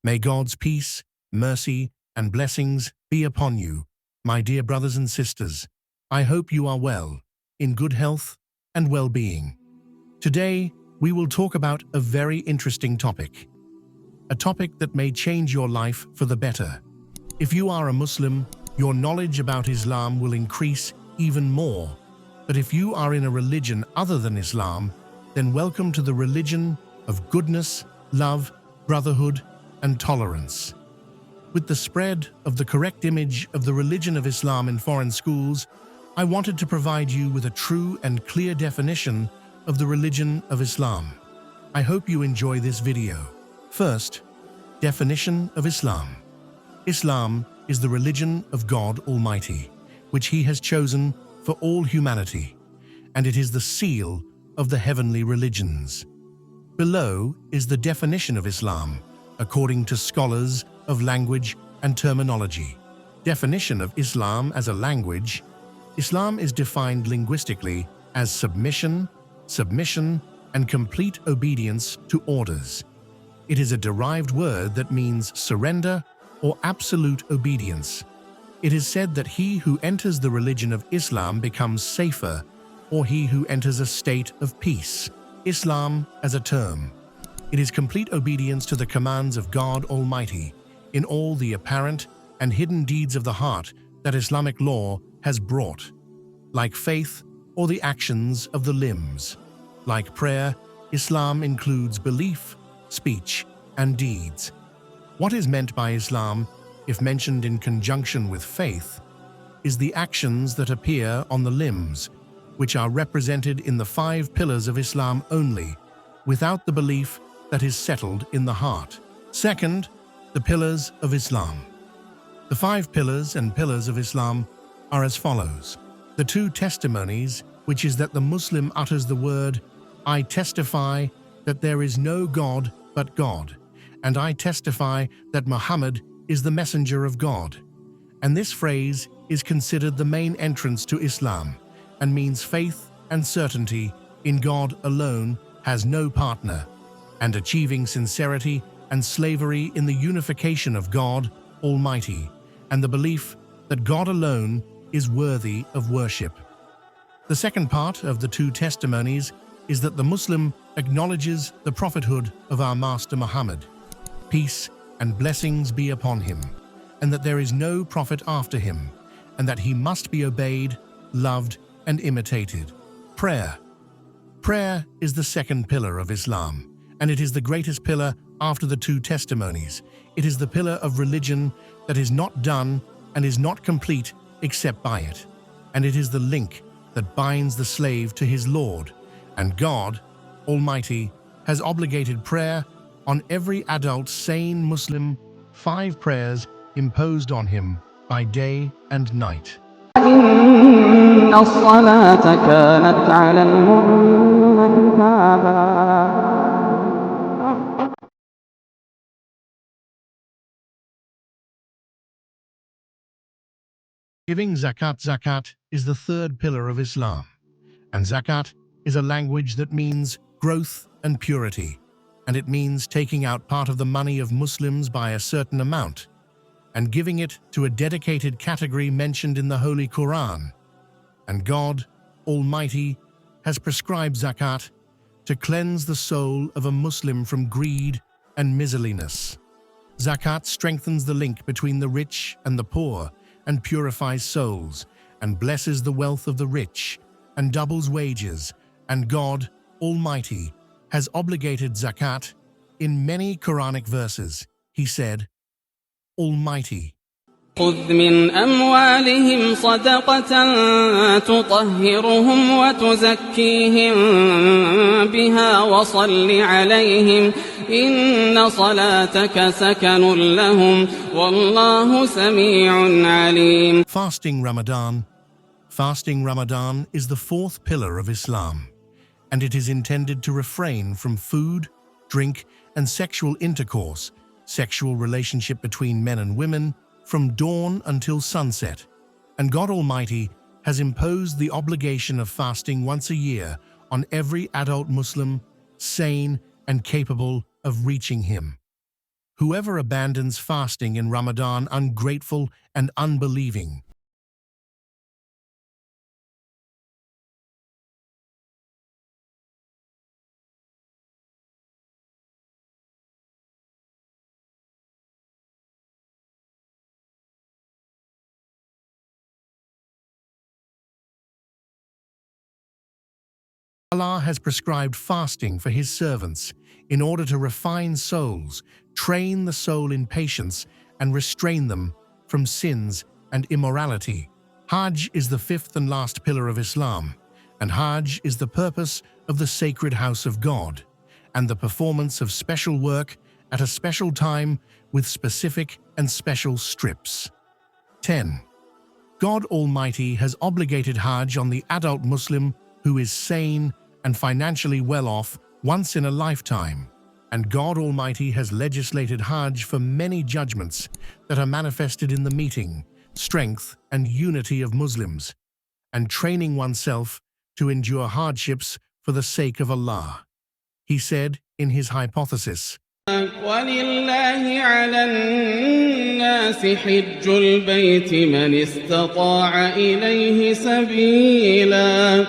May God's peace, mercy, and blessings be upon you, my dear brothers and sisters. I hope you are well, in good health and well-being. Today, we will talk about a very interesting topic. A topic that may change your life for the better. If you are a Muslim, your knowledge about Islam will increase even more. But if you are in a religion other than Islam, then welcome to the religion of goodness, love, brotherhood, and tolerance. With the spread of the correct image of the religion of Islam in foreign schools, I wanted to provide you with a true and clear definition of the religion of Islam. I hope you enjoy this video. First, definition of Islam. Islam is the religion of God Almighty, which He has chosen for all humanity, and it is the seal of the heavenly religions. Below is the definition of Islam, according to scholars of language and terminology. Definition of Islam as a language. Islam is defined linguistically as submission, and complete obedience to orders. It is a derived word that means surrender or absolute obedience. It is said that he who enters the religion of Islam becomes safer, or he who enters a state of peace. Islam as a term. It is complete obedience to the commands of God Almighty in all the apparent and hidden deeds of the heart that Islamic law has brought, like faith or the actions of the limbs. Like prayer, Islam includes belief, speech, and deeds. What is meant by Islam, if mentioned in conjunction with faith, is the actions that appear on the limbs, which are represented in the 5 pillars of Islam only, without the belief that is settled in the heart. Second, the pillars of Islam. The 5 pillars and pillars of Islam are as follows. The 2 testimonies, which is that the Muslim utters the word, I testify that there is no God but God, and I testify that Muhammad is the messenger of God. And this phrase is considered the main entrance to Islam, and means faith and certainty in God alone has no partner, and achieving sincerity and slavery in the unification of God Almighty, and the belief that God alone is worthy of worship. The second part of the 2 testimonies is that the Muslim acknowledges the prophethood of our Master Muhammad, peace and blessings be upon him, and that there is no prophet after him, and that he must be obeyed, loved, and imitated. Prayer. Prayer is the second pillar of Islam, and it is the greatest pillar after the 2 testimonies. It is the pillar of religion that is not done and is not complete except by it, and it is the link that binds the slave to his Lord, and God Almighty has obligated prayer on every adult sane Muslim, 5 prayers imposed on him by day and night. إن الصلاة كانت على المؤمنين كتابا. Giving zakat. Zakat is the 3rd pillar of Islam, and zakat is a language that means growth and purity, and it means taking out part of the money of Muslims by a certain amount and giving it to a dedicated category mentioned in the Holy Quran. And God Almighty has prescribed zakat to cleanse the soul of a Muslim from greed and miserliness. Zakat strengthens the link between the rich and the poor and purifies souls and blesses the wealth of the rich and doubles wages, and God Almighty has obligated zakat in many Quranic verses. He said, Almighty, خذ من أموالهم صدقة تطهرهم وتزكيهم بها وصل عليهم إن صلاتك سكن لهم والله سميع عليم. Fasting Ramadan. Fasting Ramadan is the 4th pillar of Islam, and it is intended to refrain from food, drink, and sexual intercourse, sexual relationship between men and women, from dawn until sunset. And God Almighty has imposed the obligation of fasting once a year on every adult Muslim, sane and capable of reaching Him. whoever abandons fasting in Ramadan ungrateful and unbelieving. Allah has prescribed fasting for His servants in order to refine souls, train the soul in patience, and restrain them from sins and immorality. Hajj is the fifth and last pillar of Islam, and Hajj is the purpose of the sacred house of God, and the performance of special work at a special time with specific and special strips. 10. God Almighty has obligated Hajj on the adult Muslim who is sane and financially well off once in a lifetime, and God Almighty has legislated Hajj for many judgments that are manifested in the meeting, strength, and unity of Muslims, and training oneself to endure hardships for the sake of Allah. He said in his hypothesis, وَلِلَّهِ عَلَى النَّاسِ حِجُّ الْبَيْتِ مَنِ اسْتَطَاعَ إِلَيْهِ سَبِيلًا